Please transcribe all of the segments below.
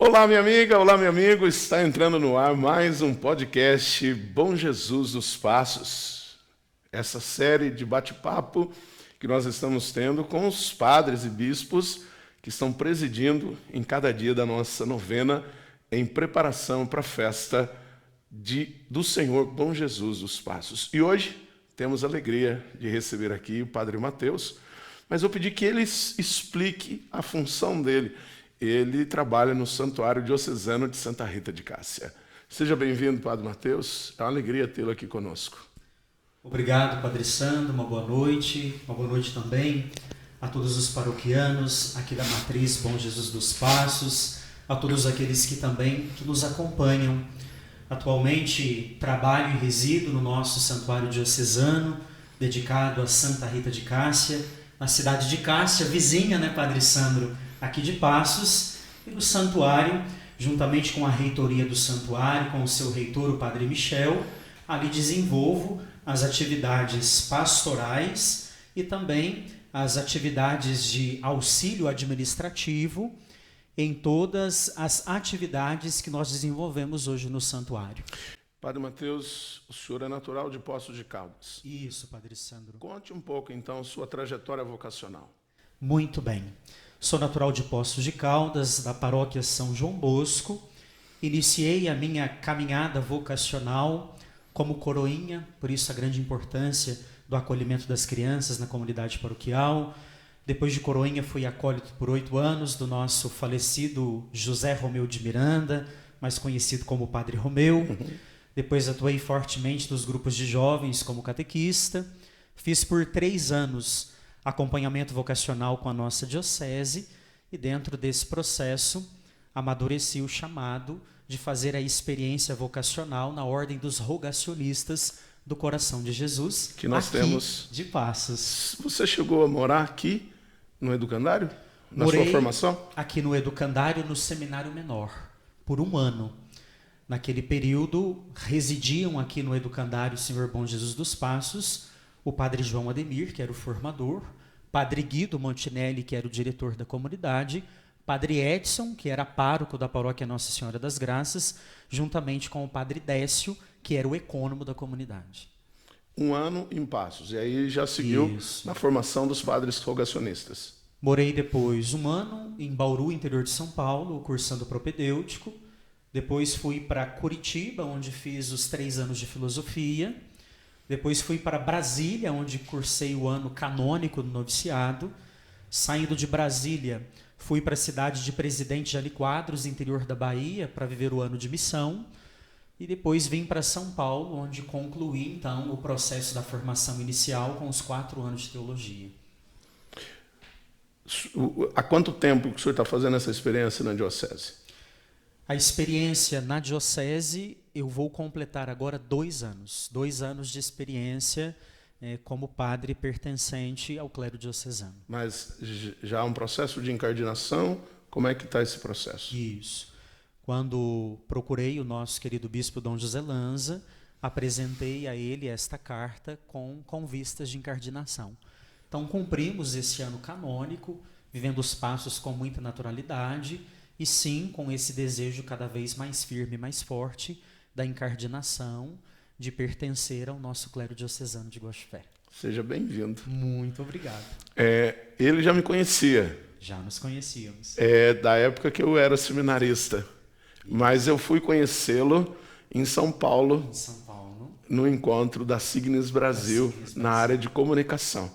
Olá, minha amiga, olá, meu amigo. Está entrando no ar mais um podcast Bom Jesus dos Passos. Essa série de bate-papo que nós estamos tendo com os padres e bispos que estão presidindo em cada dia da nossa novena em preparação para a festa do Senhor Bom Jesus dos Passos. E hoje temos a alegria de receber aqui o Padre Mateus, mas eu pedi que ele explique a função dele. Ele trabalha no Santuário Diocesano de Santa Rita de Cássia. Seja bem-vindo, Padre Mateus. É uma alegria tê-lo aqui conosco. Obrigado, Padre Sandro. Uma boa noite. Uma boa noite também a todos os paroquianos aqui da Matriz Bom Jesus dos Passos, a todos aqueles que também nos acompanham. Atualmente trabalho e resido no nosso Santuário Diocesano, dedicado a Santa Rita de Cássia, na cidade de Cássia, vizinha, né, Padre Sandro, aqui de Passos, e no santuário, juntamente com a reitoria do santuário, com o seu reitor, o Padre Michel, ali desenvolvo as atividades pastorais e também as atividades de auxílio administrativo em todas as atividades que nós desenvolvemos hoje no santuário. Padre Mateus, o senhor é natural de Poços de Caldas. Isso, Padre Sandro. Conte um pouco, então, sua trajetória vocacional. Muito bem. Sou natural de Poços de Caldas, da paróquia São João Bosco. Iniciei a minha caminhada vocacional como coroinha, por isso a grande importância do acolhimento das crianças na comunidade paroquial. Depois de coroinha fui acólito por 8 anos do nosso falecido José Romeu de Miranda, mais conhecido como Padre Romeu. Depois atuei fortemente nos grupos de jovens como catequista. Fiz por 3 anos acompanhamento vocacional com a nossa diocese e dentro desse processo amadureci o chamado de fazer a experiência vocacional na Ordem dos Rogacionistas do Coração de Jesus, que nós temos de Passos. Você chegou a morar aqui no Educandário? Morei sua formação? Aqui no Educandário, no Seminário Menor, por 1 ano. Naquele período, residiam aqui no Educandário Senhor Bom Jesus dos Passos o Padre João Ademir, que era o formador, Padre Guido Montinelli, que era o diretor da comunidade, Padre Edson, que era pároco da paróquia Nossa Senhora das Graças, juntamente com o Padre Décio, que era o ecônomo da comunidade. 1 ano em Passos, e aí já seguiu Isso. na formação dos padres rogacionistas. Morei depois 1 ano em Bauru, interior de São Paulo, cursando propedêutico. Depois fui para Curitiba, onde fiz os 3 anos de filosofia. Depois fui para Brasília, onde cursei o ano canônico do noviciado. Saindo de Brasília, fui para a cidade de Presidente de Aliquadros, interior da Bahia, para viver o ano de missão. E depois vim para São Paulo, onde concluí, então, o processo da formação inicial com os 4 anos de teologia. Há quanto tempo que o senhor está fazendo essa experiência na diocese? A experiência na diocese, eu vou completar agora 2 anos. 2 anos de experiência como padre pertencente ao clero diocesano. Mas já há um processo de incardinação? Como é que está esse processo? Isso. Quando procurei o nosso querido bispo Dom José Lanza, apresentei a ele esta carta com vistas de incardinação. Então cumprimos esse ano canônico, vivendo os passos com muita naturalidade, e sim, com esse desejo cada vez mais firme e mais forte da incardinação, de pertencer ao nosso clero diocesano de Guaxupé. Seja bem-vindo. Muito obrigado. Ele já me conhecia. Já nos conhecíamos. Da época que eu era seminarista. Mas eu fui conhecê-lo em São Paulo, no encontro da Signes Brasil, na área de comunicação.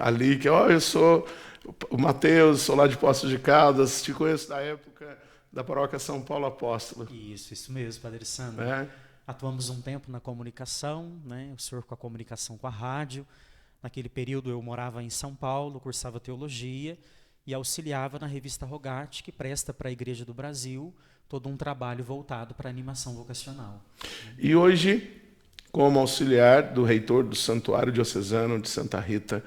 Ali que, eu sou o Mateus, sou lá de Poços de Caldas, te conheço da época da paróquia São Paulo Apóstolo. Isso mesmo, Padre Sandro. Atuamos um tempo na comunicação, né? O senhor com a comunicação com a rádio. Naquele período eu morava em São Paulo, cursava teologia e auxiliava na revista Rogate, que presta para a Igreja do Brasil todo um trabalho voltado para a animação vocacional. E hoje, como auxiliar do reitor do Santuário Diocesano de Santa Rita,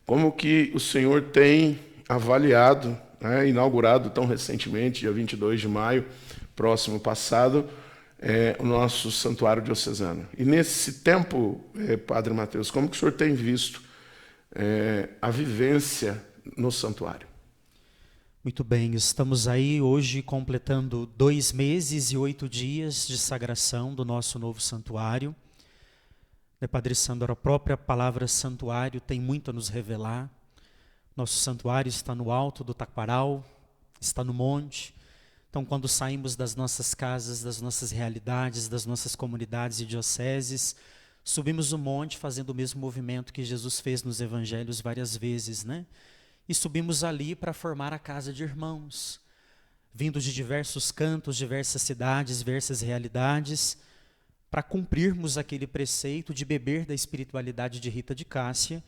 como que o senhor tem avaliado, inaugurado tão recentemente, dia 22 de maio, próximo passado, o nosso Santuário Diocesano? E nesse tempo, Padre Mateus, como que o senhor tem visto a vivência no santuário? Muito bem, estamos aí hoje completando 2 meses e 8 dias de sagração do nosso novo santuário. Padre Sandro, a própria palavra santuário tem muito a nos revelar. Nosso santuário está no alto do Taquaral, está no monte. Então, quando saímos das nossas casas, das nossas realidades, das nossas comunidades e dioceses, subimos o monte fazendo o mesmo movimento que Jesus fez nos evangelhos várias vezes, né? E subimos ali para formar a casa de irmãos, vindo de diversos cantos, diversas cidades, diversas realidades, para cumprirmos aquele preceito de beber da espiritualidade de Rita de Cássia,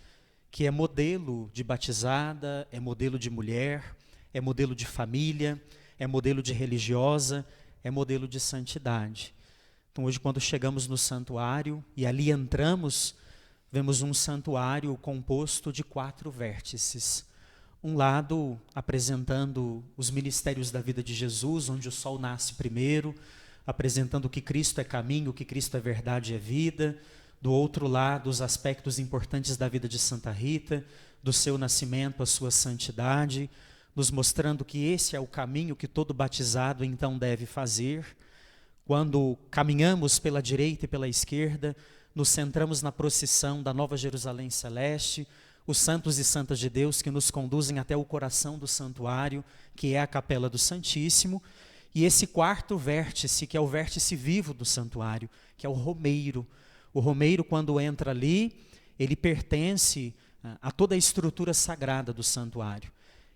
que é modelo de batizada, é modelo de mulher, é modelo de família, é modelo de religiosa, é modelo de santidade. Então hoje, quando chegamos no santuário e ali entramos, vemos um santuário composto de 4 vértices. Um lado apresentando os ministérios da vida de Jesus, onde o sol nasce primeiro, apresentando que Cristo é caminho, que Cristo é verdade e é vida. Do outro lado, os aspectos importantes da vida de Santa Rita, do seu nascimento, a sua santidade, nos mostrando que esse é o caminho que todo batizado então deve fazer. Quando caminhamos pela direita e pela esquerda, nos centramos na procissão da Nova Jerusalém Celeste, os santos e santas de Deus que nos conduzem até o coração do santuário, que é a Capela do Santíssimo, e esse 4º vértice, que é o vértice vivo do santuário, que é o romeiro. O romeiro, quando entra ali, ele pertence a toda a estrutura sagrada do santuário.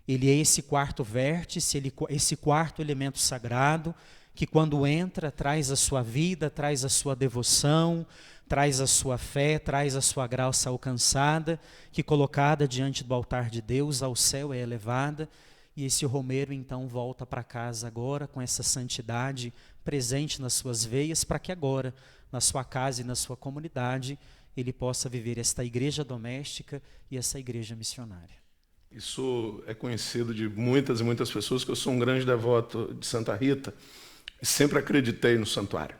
Ele é esse 4º vértice, esse 4º elemento sagrado, que quando entra, traz a sua vida, traz a sua devoção, traz a sua fé, traz a sua graça alcançada, que colocada diante do altar de Deus, ao céu é elevada, e esse romeiro então volta para casa agora, com essa santidade presente nas suas veias, para que agora, na sua casa e na sua comunidade, ele possa viver esta igreja doméstica e essa igreja missionária. Isso é conhecido de muitas e muitas pessoas, que eu sou um grande devoto de Santa Rita, e sempre acreditei no santuário.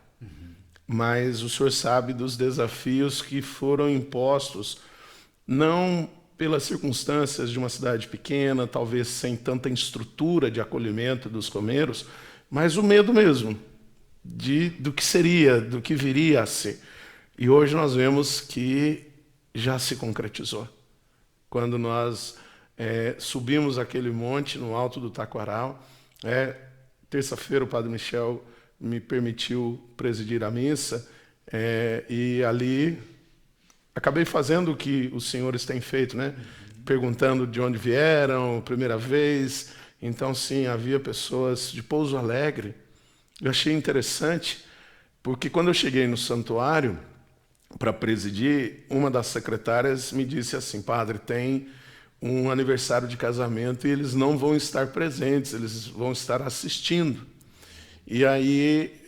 Mas o senhor sabe dos desafios que foram impostos, não pelas circunstâncias de uma cidade pequena, talvez sem tanta estrutura de acolhimento dos romeiros, mas o medo mesmo do que seria, do que viria a ser. E hoje nós vemos que já se concretizou. Quando nós subimos aquele monte no alto do Taquaral, terça-feira o Padre Michel me permitiu presidir a missa, e ali acabei fazendo o que os senhores têm feito, né? Perguntando de onde vieram, primeira vez. Então, sim, havia pessoas de Pouso Alegre. Eu achei interessante, porque quando eu cheguei no santuário para presidir, uma das secretárias me disse assim: padre, tem um aniversário de casamento e eles não vão estar presentes, eles vão estar assistindo. E aí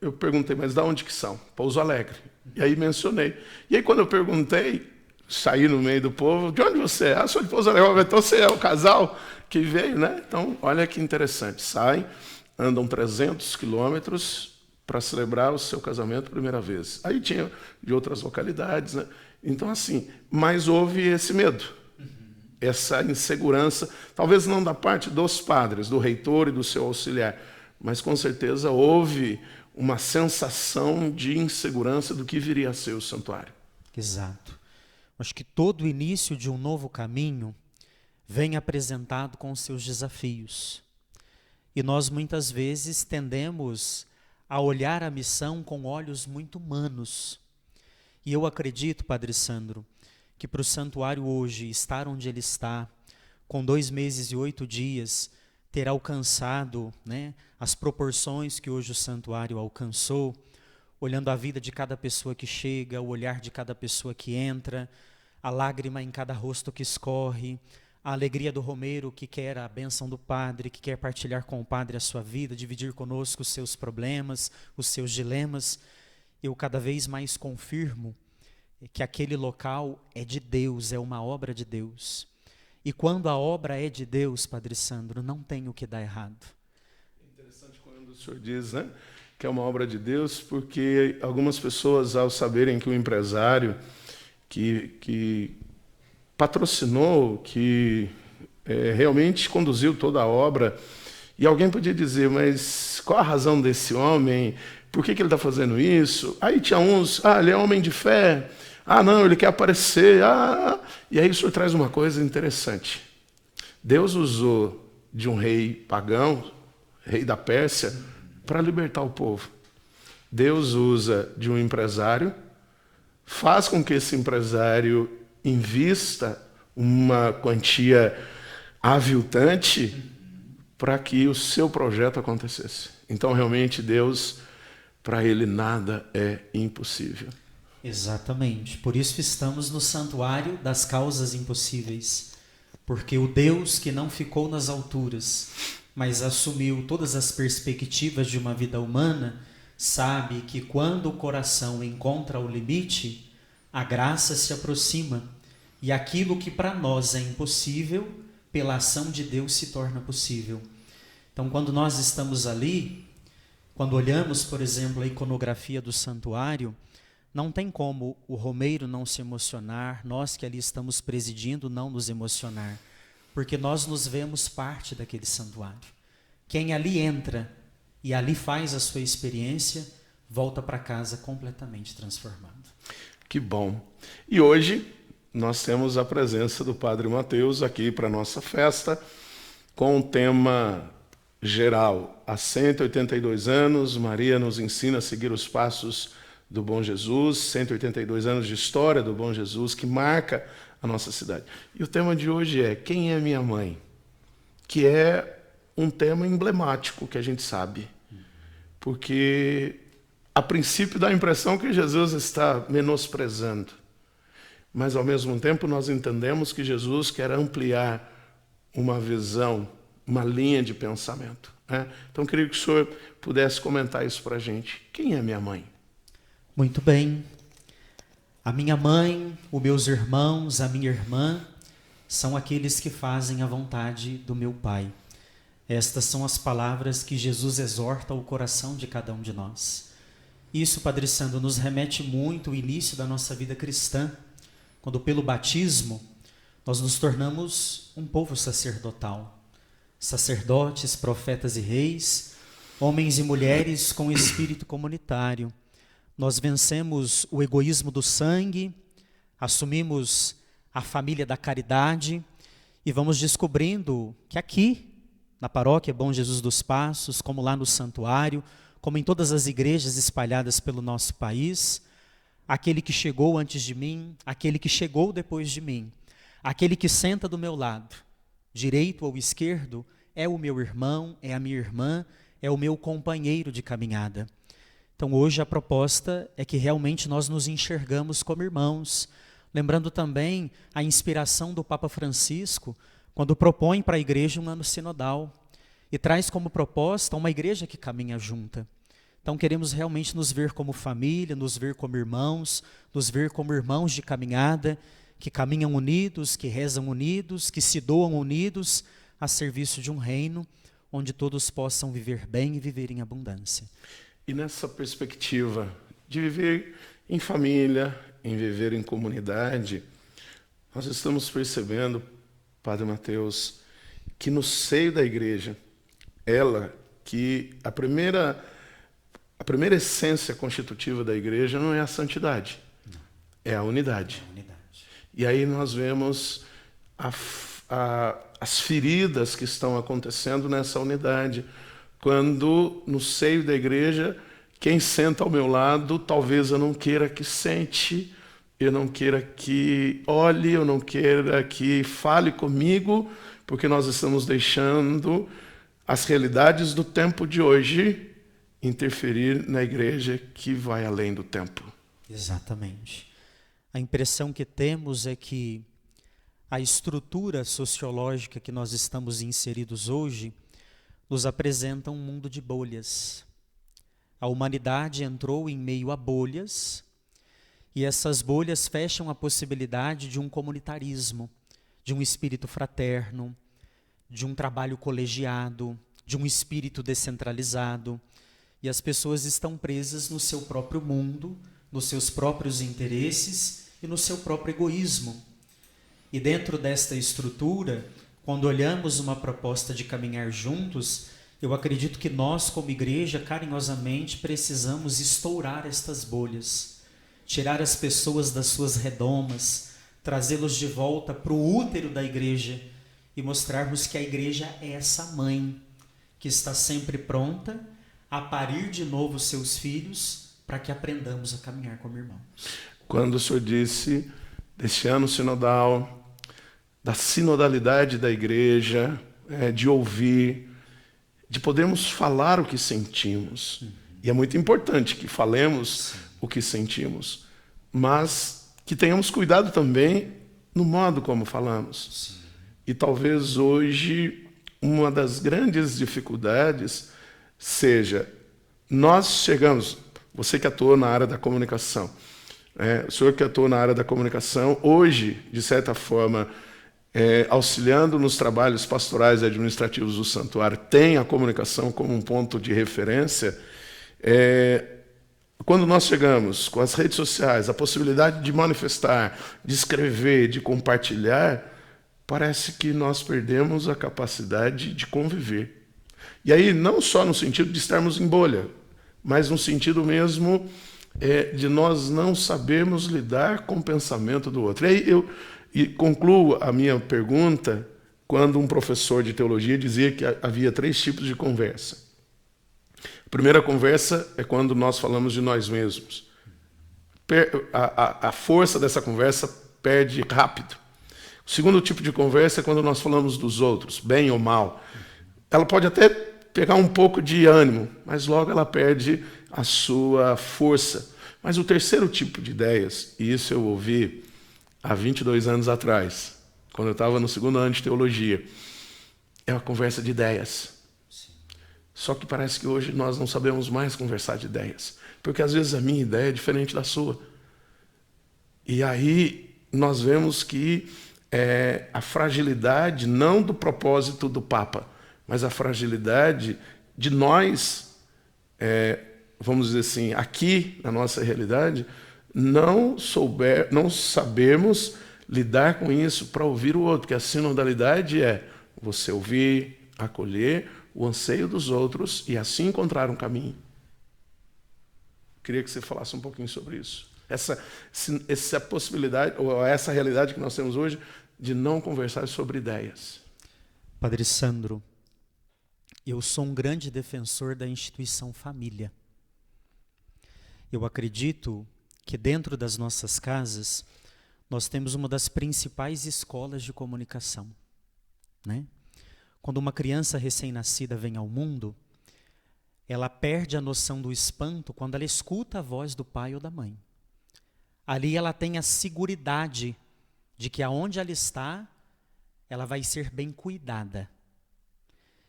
eu perguntei, mas de onde que são? Pouso Alegre. E aí mencionei. E aí quando eu perguntei, saí no meio do povo, de onde você é? Ah, sou de Pouso Alegre. Então você é o casal que veio, né? Então, olha que interessante. Saem, andam 300 quilômetros para celebrar o seu casamento primeira vez. Aí tinha de outras localidades, né? Então, assim, mas houve esse medo, essa insegurança, talvez não da parte dos padres, do reitor e do seu auxiliar, mas com certeza houve uma sensação de insegurança do que viria a ser o santuário. Exato. Acho que todo o início de um novo caminho vem apresentado com os seus desafios. E nós muitas vezes tendemos a olhar a missão com olhos muito humanos. E eu acredito, Padre Sandro, que para o santuário hoje estar onde ele está, com 2 meses e 8 dias, ter alcançado, né, as proporções que hoje o santuário alcançou, olhando a vida de cada pessoa que chega, o olhar de cada pessoa que entra, a lágrima em cada rosto que escorre, a alegria do romeiro que quer a bênção do padre, que quer partilhar com o padre a sua vida, dividir conosco os seus problemas, os seus dilemas. Eu cada vez mais confirmo que aquele local é de Deus, é uma obra de Deus. E quando a obra é de Deus, Padre Sandro, não tem o que dar errado. É interessante quando o senhor diz, né, que é uma obra de Deus, porque algumas pessoas, ao saberem que o empresário que patrocinou, que realmente conduziu toda a obra. E alguém podia dizer, mas qual a razão desse homem? Por que ele está fazendo isso? Aí tinha uns, ele é homem de fé. Não, ele quer aparecer. E aí o senhor traz uma coisa interessante. Deus usou de um rei pagão, rei da Pérsia, para libertar o povo. Deus usa de um empresário, faz com que esse empresário invista uma quantia aviltante para que o seu projeto acontecesse. Então, realmente, Deus, para ele, nada é impossível. Exatamente. Por isso estamos no santuário das causas impossíveis. Porque o Deus que não ficou nas alturas, mas assumiu todas as perspectivas de uma vida humana, sabe que quando o coração encontra o limite, a graça se aproxima e aquilo que para nós é impossível, pela ação de Deus se torna possível. Então, quando nós estamos ali, quando olhamos, por exemplo, a iconografia do santuário, não tem como o romeiro não se emocionar, nós que ali estamos presidindo não nos emocionar, porque nós nos vemos parte daquele santuário. Quem ali entra e ali faz a sua experiência, volta para casa completamente transformado. Que bom. E hoje nós temos a presença do Padre Mateus aqui para a nossa festa, com o tema geral. Há 182 anos, Maria nos ensina a seguir os passos do Bom Jesus, 182 anos de história do Bom Jesus, que marca a nossa cidade. E o tema de hoje é Quem é minha mãe? Que é um tema emblemático, que a gente sabe. Porque, a princípio, dá a impressão que Jesus está menosprezando. Mas, ao mesmo tempo, nós entendemos que Jesus quer ampliar uma visão, uma linha de pensamento. Então, queria que o senhor pudesse comentar isso para a gente. Quem é minha mãe? Muito bem. A minha mãe, os meus irmãos, a minha irmã, são aqueles que fazem a vontade do meu Pai. Estas são as palavras que Jesus exorta ao coração de cada um de nós. Isso, Padre Sandro, nos remete muito ao início da nossa vida cristã, quando pelo batismo nós nos tornamos um povo sacerdotal. Sacerdotes, profetas e reis, homens e mulheres com espírito comunitário. Nós vencemos o egoísmo do sangue, assumimos a família da caridade e vamos descobrindo que aqui, na paróquia Bom Jesus dos Passos, como lá no santuário, como em todas as igrejas espalhadas pelo nosso país, aquele que chegou antes de mim, aquele que chegou depois de mim, aquele que senta do meu lado, direito ou esquerdo, é o meu irmão, é a minha irmã, é o meu companheiro de caminhada. Então hoje a proposta é que realmente nós nos enxergamos como irmãos, lembrando também a inspiração do Papa Francisco, quando propõe para a igreja um ano sinodal, e traz como proposta uma igreja que caminha junta. Então queremos realmente nos ver como família, nos ver como irmãos, nos ver como irmãos de caminhada, que caminham unidos, que rezam unidos, que se doam unidos a serviço de um reino, onde todos possam viver bem e viver em abundância. E nessa perspectiva de viver em família, em viver em comunidade, nós estamos percebendo, Padre Mateus, que no seio da igreja, que a primeira essência constitutiva da igreja não é a santidade, é a unidade. E aí nós vemos as feridas que estão acontecendo nessa unidade, quando no seio da igreja, quem senta ao meu lado, talvez eu não queira que sente, eu não queira que olhe, eu não queira que fale comigo, porque nós estamos deixando as realidades do tempo de hoje interferir na igreja que vai além do tempo. Exatamente. A impressão que temos é que a estrutura sociológica que nós estamos inseridos hoje nos apresenta um mundo de bolhas. A humanidade entrou em meio a bolhas, e essas bolhas fecham a possibilidade de um comunitarismo, de um espírito fraterno, de um trabalho colegiado, de um espírito descentralizado. E as pessoas estão presas no seu próprio mundo, nos seus próprios interesses e no seu próprio egoísmo. E dentro desta estrutura, quando olhamos uma proposta de caminhar juntos, eu acredito que nós, como igreja, carinhosamente precisamos estourar estas bolhas, tirar as pessoas das suas redomas, trazê-los de volta para o útero da igreja e mostrarmos que a igreja é essa mãe que está sempre pronta a parir de novo seus filhos para que aprendamos a caminhar como irmãos. Quando o senhor disse deste ano sinodal, da sinodalidade da igreja, de ouvir, de podermos falar o que sentimos. E é muito importante que falemos o que sentimos, mas que tenhamos cuidado também no modo como falamos. E talvez hoje uma das grandes dificuldades seja, nós chegamos, você que atua na área da comunicação, o senhor que atua na área da comunicação, hoje, de certa forma, auxiliando nos trabalhos pastorais e administrativos do santuário, tem a comunicação como um ponto de referência. Quando nós chegamos com as redes sociais, a possibilidade de manifestar, de escrever, de compartilhar, parece que nós perdemos a capacidade de conviver. E aí, não só no sentido de estarmos em bolha, mas no sentido mesmo de nós não sabermos lidar com o pensamento do outro. E aí eu concluo a minha pergunta quando um professor de teologia dizia que havia 3 tipos de conversa. A primeira conversa é quando nós falamos de nós mesmos. A força dessa conversa perde rápido. O segundo tipo de conversa é quando nós falamos dos outros, bem ou mal. Ela pode até pegar um pouco de ânimo, mas logo ela perde a sua força. Mas o terceiro tipo de ideias, e isso eu ouvi há 22 anos atrás, quando eu estava no 2º ano de teologia, é uma conversa de ideias. Só que parece que hoje nós não sabemos mais conversar de ideias, porque às vezes a minha ideia é diferente da sua. E aí nós vemos que a fragilidade, não do propósito do Papa, mas a fragilidade de nós, vamos dizer assim, aqui na nossa realidade, não sabemos lidar com isso para ouvir o outro, porque a sinodalidade é você ouvir, acolher o anseio dos outros e assim encontrar um caminho. Queria que você falasse um pouquinho sobre isso. Essa possibilidade, ou essa realidade que nós temos hoje, de não conversar sobre ideias. Padre Sandro, eu sou um grande defensor da instituição família. Eu acredito que dentro das nossas casas, nós temos uma das principais escolas de comunicação, né? Quando uma criança recém-nascida vem ao mundo, ela perde a noção do espanto quando ela escuta a voz do pai ou da mãe. Ali ela tem a seguridade de que aonde ela está, ela vai ser bem cuidada.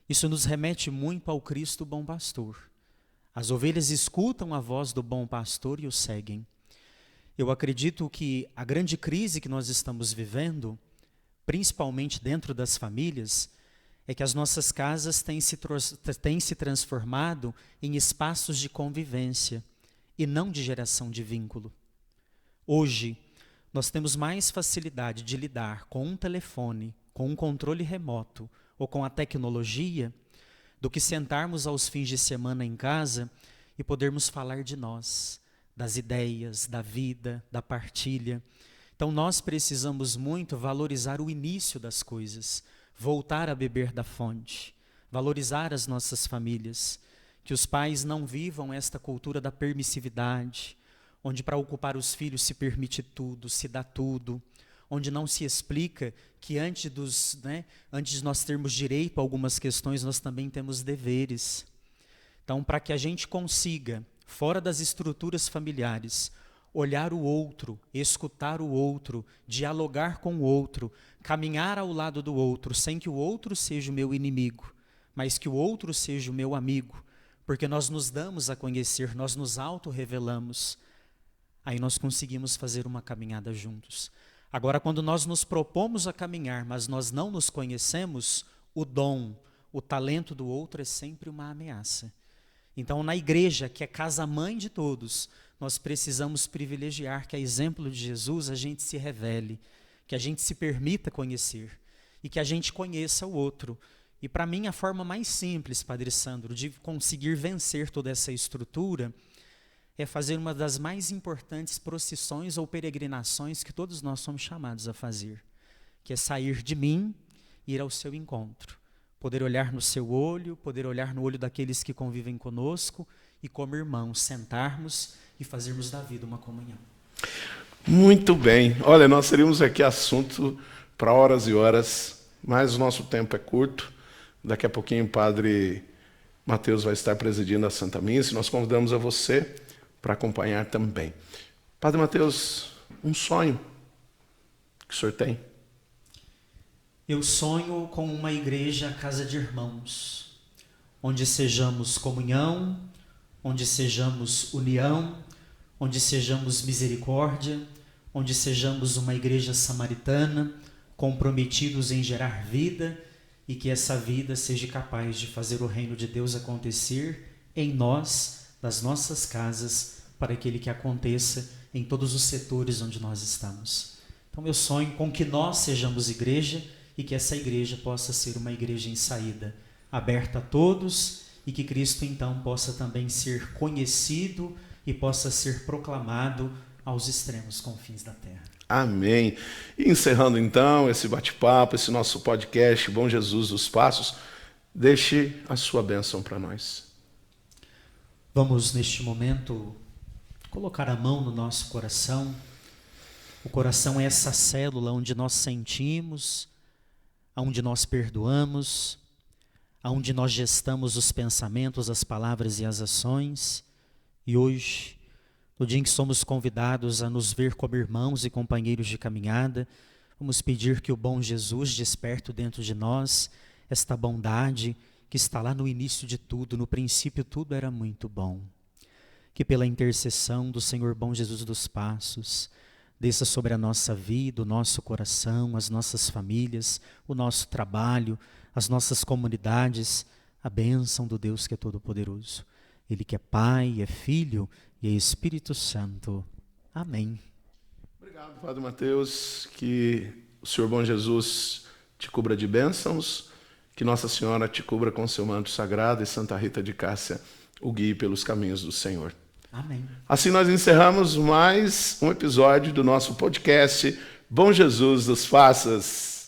Isso nos remete muito ao Cristo bom pastor. As ovelhas escutam a voz do bom pastor e o seguem. Eu acredito que a grande crise que nós estamos vivendo, principalmente dentro das famílias, é que as nossas casas têm se transformado em espaços de convivência e não de geração de vínculo. Hoje, nós temos mais facilidade de lidar com um telefone, com um controle remoto ou com a tecnologia, do que sentarmos aos fins de semana em casa e podermos falar de nós, das ideias, da vida, da partilha. Então nós precisamos muito valorizar o início das coisas, voltar a beber da fonte, valorizar as nossas famílias, que os pais não vivam esta cultura da permissividade, onde para ocupar os filhos se permite tudo, se dá tudo, onde não se explica que antes de nós termos direito a algumas questões, nós também temos deveres. Então, para que a gente consiga, fora das estruturas familiares, olhar o outro, escutar o outro, dialogar com o outro, caminhar ao lado do outro, sem que o outro seja o meu inimigo, mas que o outro seja o meu amigo, porque nós nos damos a conhecer, nós nos auto-revelamos, aí nós conseguimos fazer uma caminhada juntos. Agora, quando nós nos propomos a caminhar, mas nós não nos conhecemos, o dom, o talento do outro é sempre uma ameaça. Então, na igreja, que é casa-mãe de todos, nós precisamos privilegiar que, a exemplo de Jesus, a gente se revele, que a gente se permita conhecer. e que a gente conheça o outro. E para mim a forma mais simples, Padre Sandro, de conseguir vencer toda essa estrutura é fazer uma das mais importantes procissões ou peregrinações que todos nós somos chamados a fazer, que é sair de mim e ir ao seu encontro. Poder olhar no seu olho, poder olhar no olho daqueles que convivem conosco e, como irmãos, sentarmos e fazermos da vida uma comunhão. Muito bem. Olha, nós teríamos aqui assunto para horas e horas, mas o nosso tempo é curto. Daqui a pouquinho o Padre Mateus vai estar presidindo a Santa Missa e nós convidamos a você para acompanhar também. Padre Mateus, um sonho que o senhor tem? Eu sonho com uma igreja casa de irmãos, onde sejamos comunhão, onde sejamos união, onde sejamos misericórdia, onde sejamos uma igreja samaritana, comprometidos em gerar vida e que essa vida seja capaz de fazer o reino de Deus acontecer em nós, das nossas casas, para aquele que aconteça em todos os setores onde nós estamos. Então eu sonho com que nós sejamos igreja e que essa igreja possa ser uma igreja em saída, aberta a todos e que Cristo então possa também ser conhecido e possa ser proclamado aos extremos confins da terra. Amém. E encerrando então esse bate-papo, esse nosso podcast, Bom Jesus dos Passos, deixe a sua bênção para nós. Vamos neste momento colocar a mão no nosso coração. O coração é essa célula onde nós sentimos, onde nós perdoamos, onde nós gestamos os pensamentos, as palavras e as ações. E hoje, no dia em que somos convidados a nos ver como irmãos e companheiros de caminhada, vamos pedir que o bom Jesus desperte dentro de nós esta bondade que está lá no início de tudo, no princípio tudo era muito bom. Que pela intercessão do Senhor bom Jesus dos Passos, desça sobre a nossa vida, o nosso coração, as nossas famílias, o nosso trabalho, as nossas comunidades, a bênção do Deus que é todo-poderoso. Ele que é Pai, é Filho e é Espírito Santo. Amém. Obrigado, Padre Mateus. Que o Senhor bom Jesus te cubra de bênçãos, que Nossa Senhora te cubra com seu manto sagrado e Santa Rita de Cássia o guie pelos caminhos do Senhor. Amém. Assim nós encerramos mais um episódio do nosso podcast Bom Jesus dos Passos.